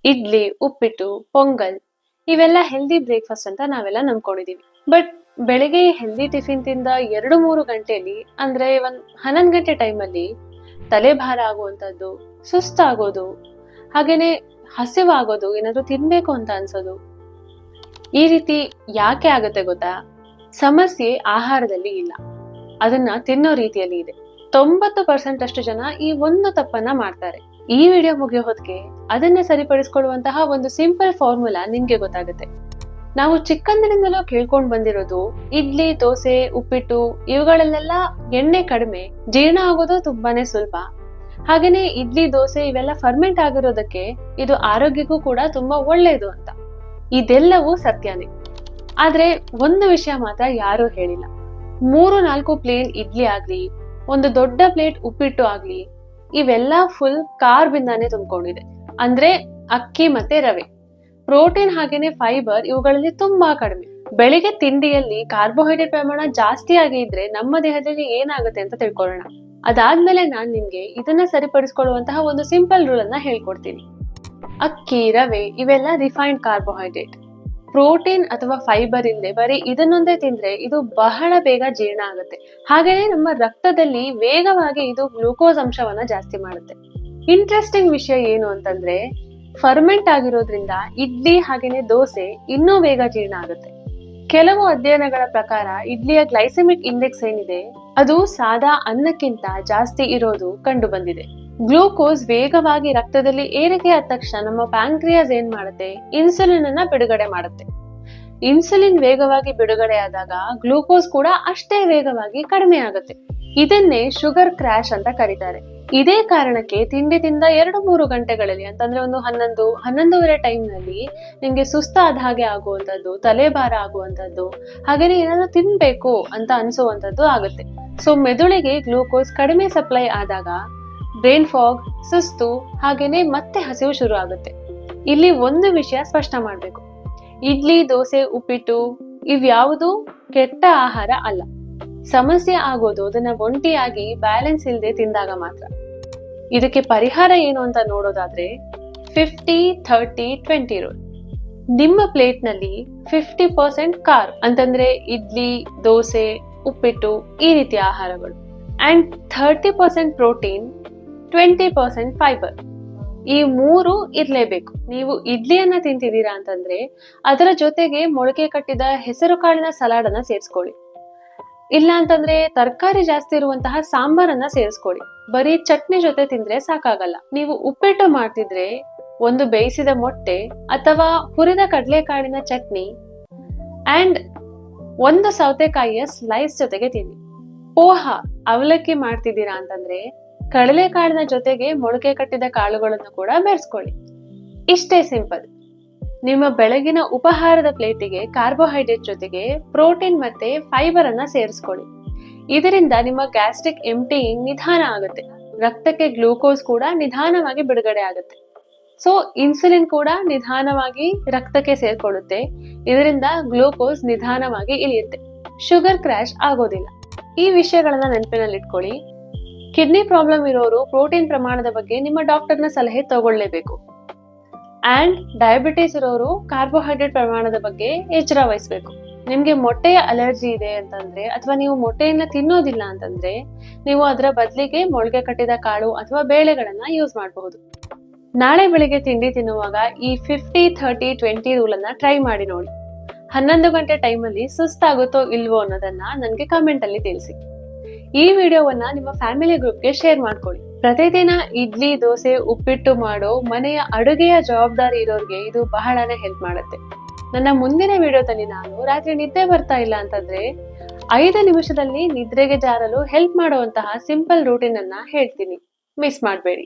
ಇಡ್ಲಿ, ಉಪ್ಪಿಟ್ಟು, ಪೊಂಗಲ್ ಇವೆಲ್ಲ healthy breakfast ಅಂತ ನಾವೆಲ್ಲ ನಂಬ್ಕೊಂಡಿದೀವಿ. ಬಟ್ ಬೆಳಿಗ್ಗೆ ಹೆಲ್ದಿ ಟಿಫಿನ್ ತಿಂದ 2-3 ಗಂಟೆಯಲ್ಲಿ ಅಂದ್ರೆ ಒಂದ್ 11 ಗಂಟೆ ಟೈಮಲ್ಲಿ ತಲೆಭಾರ ಆಗುವಂತದ್ದು, ಸುಸ್ತಾಗೋದು, ಹಾಗೇನೆ ಹಸಿವಾಗೋದು, ಏನಾದ್ರು ತಿನ್ಬೇಕು ಅಂತ ಅನ್ಸೋದು, ಈ ರೀತಿ ಯಾಕೆ ಆಗುತ್ತೆ ಗೊತ್ತಾ? ಸಮಸ್ಯೆ ಆಹಾರದಲ್ಲಿ ಇಲ್ಲ, ಅದನ್ನ ತಿನ್ನೋ ರೀತಿಯಲ್ಲಿ ಇದೆ. 90% ಅಷ್ಟು ಜನ ಈ ಒಂದು ತಪ್ಪನ್ನ ಮಾಡ್ತಾರೆ. ಈ ವಿಡಿಯೋ ಮುಗಿಯೋ ಹೊತ್ತಿಗೆ ಅದನ್ನ ಸರಿಪಡಿಸ್ಕೊಳ್ಳುವಂತಹ ಒಂದು ಸಿಂಪಲ್ ಫಾರ್ಮುಲಾ ನಿಮ್ಗೆ ಗೊತ್ತಾಗುತ್ತೆ. ನಾವು ಚಿಕ್ಕಂದಿನಿಂದಲೂ ಕೇಳ್ಕೊಂಡ್ ಬಂದಿರೋದು ಇಡ್ಲಿ, ದೋಸೆ, ಉಪ್ಪಿಟ್ಟು ಇವುಗಳಲ್ಲೆಲ್ಲ ಎಣ್ಣೆ ಕಡಿಮೆ, ಜೀರ್ಣ ಆಗೋದು ತುಂಬಾನೇ ಸುಲಭ. ಹಾಗೇನೆ ಇಡ್ಲಿ, ದೋಸೆ ಇವೆಲ್ಲ ಫರ್ಮೆಂಟ್ ಆಗಿರೋದಕ್ಕೆ ಇದು ಆರೋಗ್ಯಕ್ಕೂ ಕೂಡ ತುಂಬಾ ಒಳ್ಳೇದು ಅಂತ. ಇದೆಲ್ಲವೂ ಸತ್ಯನೇ. ಆದ್ರೆ ಒಂದು ವಿಷಯ ಮಾತ್ರ ಯಾರೂ ಹೇಳಿಲ್ಲ. 3-4 ಪ್ಲೇನ್ ಇಡ್ಲಿ ಆಗ್ಲಿ, ಒಂದು ದೊಡ್ಡ ಪ್ಲೇಟ್ ಉಪ್ಪಿಟ್ಟು ಆಗ್ಲಿ, ಇವೆಲ್ಲ ಫುಲ್ ಕಾರ್ಬ್ ಇಂದಾನೆ ತುಂಬಿಕೊಂಡಿದೆ. ಅಂದ್ರೆ ಅಕ್ಕಿ ಮತ್ತೆ ರವೆ. ಪ್ರೋಟೀನ್ ಹಾಗೇನೆ ಫೈಬರ್ ಇವುಗಳಲ್ಲಿ ತುಂಬಾ ಕಡಿಮೆ. ಬೆಳಿಗ್ಗೆ ತಿಂಡಿಯಲ್ಲಿ ಕಾರ್ಬೋಹೈಡ್ರೇಟ್ ಪ್ರಮಾಣ ಜಾಸ್ತಿ ಆಗಿ ಇದ್ರೆ ನಮ್ಮ ದೇಹದಲ್ಲಿ ಏನಾಗುತ್ತೆ ಅಂತ ತಿಳ್ಕೊಳ್ಳೋಣ. ಅದಾದ್ಮೇಲೆ ನಾನ್ ನಿಮ್ಗೆ ಇದನ್ನ ಸರಿಪಡಿಸ್ಕೊಳ್ಳುವಂತಹ ಒಂದು ಸಿಂಪಲ್ ರೂಲ್ ಅನ್ನ ಹೇಳ್ಕೊಡ್ತೀನಿ. ಅಕ್ಕಿ, ರವೆ ಇವೆಲ್ಲ ರಿಫೈನ್ಡ್ ಕಾರ್ಬೋಹೈಡ್ರೇಟ್. ಪ್ರೋಟೀನ್ ಅಥವಾ ಫೈಬರ್ ಇಲ್ಲದೆ ಬರೀ ಇದನ್ನೊಂದೇ ತಿಂದ್ರೆ ಇದು ಬಹಳ ಬೇಗ ಜೀರ್ಣ ಆಗುತ್ತೆ. ಹಾಗೇನೆ ನಮ್ಮ ರಕ್ತದಲ್ಲಿ ವೇಗವಾಗಿ ಇದು ಗ್ಲೂಕೋಸ್ ಅಂಶವನ್ನ ಜಾಸ್ತಿ ಮಾಡುತ್ತೆ. ಇಂಟ್ರೆಸ್ಟಿಂಗ್ ವಿಷಯ ಏನು ಅಂತಂದ್ರೆ, ಫರ್ಮೆಂಟ್ ಆಗಿರೋದ್ರಿಂದ ಇಡ್ಲಿ ಹಾಗೇನೆ ದೋಸೆ ಇನ್ನೂ ಬೇಗ ಜೀರ್ಣ ಆಗುತ್ತೆ. ಕೆಲವು ಅಧ್ಯಯನಗಳ ಪ್ರಕಾರ ಇಡ್ಲಿಯ ಗ್ಲೈಸೆಮಿಕ್ ಇಂಡೆಕ್ಸ್ ಏನಿದೆ ಅದು ಸಾದಾ ಅನ್ನಕ್ಕಿಂತ ಜಾಸ್ತಿ ಇರೋದು ಕಂಡು ಬಂದಿದೆ. ಗ್ಲೂಕೋಸ್ ವೇಗವಾಗಿ ರಕ್ತದಲ್ಲಿ ಏರಿಕೆ ಆದ ತಕ್ಷಣ ನಮ್ಮ ಪ್ಯಾಂಕ್ರಿಯಾಸ್ ಏನ್ ಮಾಡುತ್ತೆ, ಇನ್ಸುಲಿನ್ ಅನ್ನ ಬಿಡುಗಡೆ ಮಾಡುತ್ತೆ. ಇನ್ಸುಲಿನ್ ವೇಗವಾಗಿ ಬಿಡುಗಡೆ ಆದಾಗ ಗ್ಲೂಕೋಸ್ ಕೂಡ ಅಷ್ಟೇ ವೇಗವಾಗಿ ಕಡಿಮೆ ಆಗುತ್ತೆ. ಇದನ್ನೇ ಶುಗರ್ ಕ್ರ್ಯಾಶ್ ಅಂತ ಕರೀತಾರೆ. ಇದೇ ಕಾರಣಕ್ಕೆ ತಿಂಡಿ ತಿಂದ 2-3 ಗಂಟೆಗಳಲ್ಲಿ ಅಂತಂದ್ರೆ ಒಂದು 11-11:30 ಟೈಮ್ ನಲ್ಲಿ ನಿಮ್ಗೆ ಸುಸ್ತಾದ ಹಾಗೆ ಆಗುವಂತದ್ದು, ತಲೆಭಾರ ಆಗುವಂತದ್ದು, ಹಾಗೇನೆ ಏನಾದ್ರು ತಿನ್ಬೇಕು ಅಂತ ಅನ್ಸುವಂತದ್ದು ಆಗುತ್ತೆ. ಸೊ ಮೆದುಳಿಗೆ ಗ್ಲೂಕೋಸ್ ಕಡಿಮೆ ಸಪ್ಲೈ ಆದಾಗ ಬ್ರೈನ್ ಫಾಗ್, ಸುಸ್ತು, ಹಾಗೇನೆ ಮತ್ತೆ ಹಸಿವು ಶುರು ಆಗುತ್ತೆ. ಇಲ್ಲಿ ಒಂದು ವಿಷಯ ಸ್ಪಷ್ಟ ಮಾಡ್ಬೇಕು. ಇಡ್ಲಿ, ದೋಸೆ, ಉಪ್ಪಿಟ್ಟು ಇವ್ಯಾವುದು ಕೆಟ್ಟ ಆಹಾರ ಅಲ್ಲ. ಸಮಸ್ಯೆ ಆಗೋದು ಅದನ್ನ ಒಂಟಿಯಾಗಿ ಬ್ಯಾಲೆನ್ಸ್ ಇಲ್ಲದೆ ತಿಂದಾಗ ಮಾತ್ರ. ಇದಕ್ಕೆ ಪರಿಹಾರ ಏನು ಅಂತ ನೋಡೋದಾದ್ರೆ 50-30-20 ರೂಲ್. ನಿಮ್ಮ ಪ್ಲೇಟ್ ನಲ್ಲಿ 50% ಕಾರ್ಬ್ ಅಂತಂದ್ರೆ ಇಡ್ಲಿ, ದೋಸೆ, ಉಪ್ಪಿಟ್ಟು ಈ ರೀತಿಯ ಆಹಾರಗಳು, ಅಂಡ್ 30% ಪ್ರೋಟೀನ್, 20% ಫೈಬರ್. ಈ 3 ಇರ್ಲೇಬೇಕು. ನೀವು ಇಡ್ಲಿಯನ್ನ ತಿಂತಿದ್ದೀರಾ ಅಂತಂದ್ರೆ ಅದರ ಜೊತೆಗೆ ಮೊಳಕೆ ಕಟ್ಟಿದ ಹೆಸರು ಕಾಳಿನ ಸಲಾಡ್ ಅನ್ನ ಸೇರಿಸ್ಕೊಳ್ಳಿ. ಇಲ್ಲ ಅಂತಂದ್ರೆ ತರಕಾರಿ ಜಾಸ್ತಿ ಇರುವಂತಹ ಸಾಂಬಾರನ್ನ ಸೇರಿಸ್ಕೊಳ್ಳಿ. ಬರೀ ಚಟ್ನಿ ಜೊತೆ ತಿಂದ್ರೆ ಸಾಕಾಗಲ್ಲ. ನೀವು ಉಪ್ಪಿಟ್ಟು ಮಾಡ್ತಿದ್ರೆ ಒಂದು ಬೇಯಿಸಿದ ಮೊಟ್ಟೆ ಅಥವಾ ಹುರಿದ ಕಡಲೆಕಾಳಿನ ಚಟ್ನಿ ಅಂಡ್ ಒಂದು ಸೌತೆಕಾಯಿಯ ಸ್ಲೈಸ್ ಜೊತೆಗೆ ತಿನ್ನಿ. ಪೋಹ, ಅವಲಕ್ಕಿ ಮಾಡ್ತಿದ್ದೀರಾ ಅಂತಂದ್ರೆ ಕಡಲೆಕಾಳಿನ ಜೊತೆಗೆ ಮೊಳಕೆ ಕಟ್ಟಿದ ಕಾಳುಗಳನ್ನು ಕೂಡ ಬೆರೆಸ್ಕೊಳ್ಳಿ. ಇಷ್ಟೇ ಸಿಂಪಲ್. ನಿಮ್ಮ ಬೆಳಗಿನ ಉಪಹಾರದ ಪ್ಲೇಟಿಗೆ ಕಾರ್ಬೋಹೈಡ್ರೇಟ್ ಜೊತೆಗೆ ಪ್ರೋಟೀನ್ ಮತ್ತೆ ಫೈಬರ್ ಅನ್ನ ಸೇರಿಸ್ಕೊಳ್ಳಿ. ಇದರಿಂದ ನಿಮ್ಮ ಗ್ಯಾಸ್ಟ್ರಿಕ್ ಎಂಪ್ಟಿಯಿಂಗ್ ನಿಧಾನ ಆಗುತ್ತೆ. ರಕ್ತಕ್ಕೆ ಗ್ಲೂಕೋಸ್ ಕೂಡ ನಿಧಾನವಾಗಿ ಬಿಡುಗಡೆ ಆಗುತ್ತೆ. ಸೊ ಇನ್ಸುಲಿನ್ ಕೂಡ ನಿಧಾನವಾಗಿ ರಕ್ತಕ್ಕೆ ಸೇರ್ಕೊಳ್ಳುತ್ತೆ. ಇದರಿಂದ ಗ್ಲೂಕೋಸ್ ನಿಧಾನವಾಗಿ ಇಳಿಯುತ್ತೆ. ಶುಗರ್ ಕ್ರ್ಯಾಶ್ ಆಗೋದಿಲ್ಲ. ಈ ವಿಷಯಗಳನ್ನ ನೆನಪಿನಲ್ಲಿಟ್ಕೊಳ್ಳಿ. ಕಿಡ್ನಿ ಪ್ರಾಬ್ಲಮ್ ಇರೋರು ಪ್ರೋಟೀನ್ ಪ್ರಮಾಣದ ಬಗ್ಗೆ ನಿಮ್ಮ ಡಾಕ್ಟರ್ನ ಸಲಹೆ ತಗೊಳ್ಳೇಬೇಕು. ಅಂಡ್ ಡಯಾಬಿಟಿಸ್ ಇರೋರು ಕಾರ್ಬೋಹೈಡ್ರೇಟ್ ಪ್ರಮಾಣದ ಬಗ್ಗೆ ಎಚ್ಚರ ವಹಿಸಬೇಕು. ನಿಮ್ಗೆ ಮೊಟ್ಟೆಯ ಅಲರ್ಜಿ ಇದೆ ಅಂತಂದ್ರೆ ಅಥವಾ ನೀವು ಮೊಟ್ಟೆಯನ್ನ ತಿನ್ನೋದಿಲ್ಲ ಅಂತಂದ್ರೆ ನೀವು ಅದರ ಬದಲಿಗೆ ಮೊಳಕೆ ಕಟ್ಟಿದ ಕಾಳು ಅಥವಾ ಬೇಳೆಗಳನ್ನ ಯೂಸ್ ಮಾಡಬಹುದು. ನಾಳೆ ಬೆಳಿಗ್ಗೆ ತಿಂಡಿ ತಿನ್ನುವಾಗ ಈ 50-30-20 ರೂಲ್ ಅನ್ನ ಟ್ರೈ ಮಾಡಿ ನೋಡಿ. 11 ಗಂಟೆ ಟೈಮಲ್ಲಿ ಸುಸ್ತಾಗುತ್ತೋ ಇಲ್ವೋ ಅನ್ನೋದನ್ನ ನನಗೆ ಕಮೆಂಟ್ ಅಲ್ಲಿ ತಿಳಿಸಿ. ಈ ವಿಡಿಯೋವನ್ನ ನಿಮ್ಮ ಫ್ಯಾಮಿಲಿ ಗ್ರೂಪ್ಗೆ ಶೇರ್ ಮಾಡ್ಕೊಳ್ಳಿ. ಪ್ರತಿದಿನ ಇಡ್ಲಿ, ದೋಸೆ, ಉಪ್ಪಿಟ್ಟು ಮಾಡೋ ಮನೆಯ ಅಡುಗೆಯ ಜವಾಬ್ದಾರಿ ಇರೋರಿಗೆ ಇದು ಬಹಳನೇ ಹೆಲ್ಪ್ ಮಾಡುತ್ತೆ. ನನ್ನ ಮುಂದಿನ ವಿಡಿಯೋದಲ್ಲಿ ನಾನು ರಾತ್ರಿ ನಿದ್ದೆ ಬರ್ತಾ ಇಲ್ಲ ಅಂತಂದ್ರೆ 5 ನಿಮಿಷದಲ್ಲಿ ನಿದ್ರೆಗೆ ಜಾರಲು ಹೆಲ್ಪ್ ಮಾಡುವಂತಹ ಸಿಂಪಲ್ ರೂಟೀನ್ ಅನ್ನ ಹೇಳ್ತೀನಿ. ಮಿಸ್ ಮಾಡಬೇಡಿ.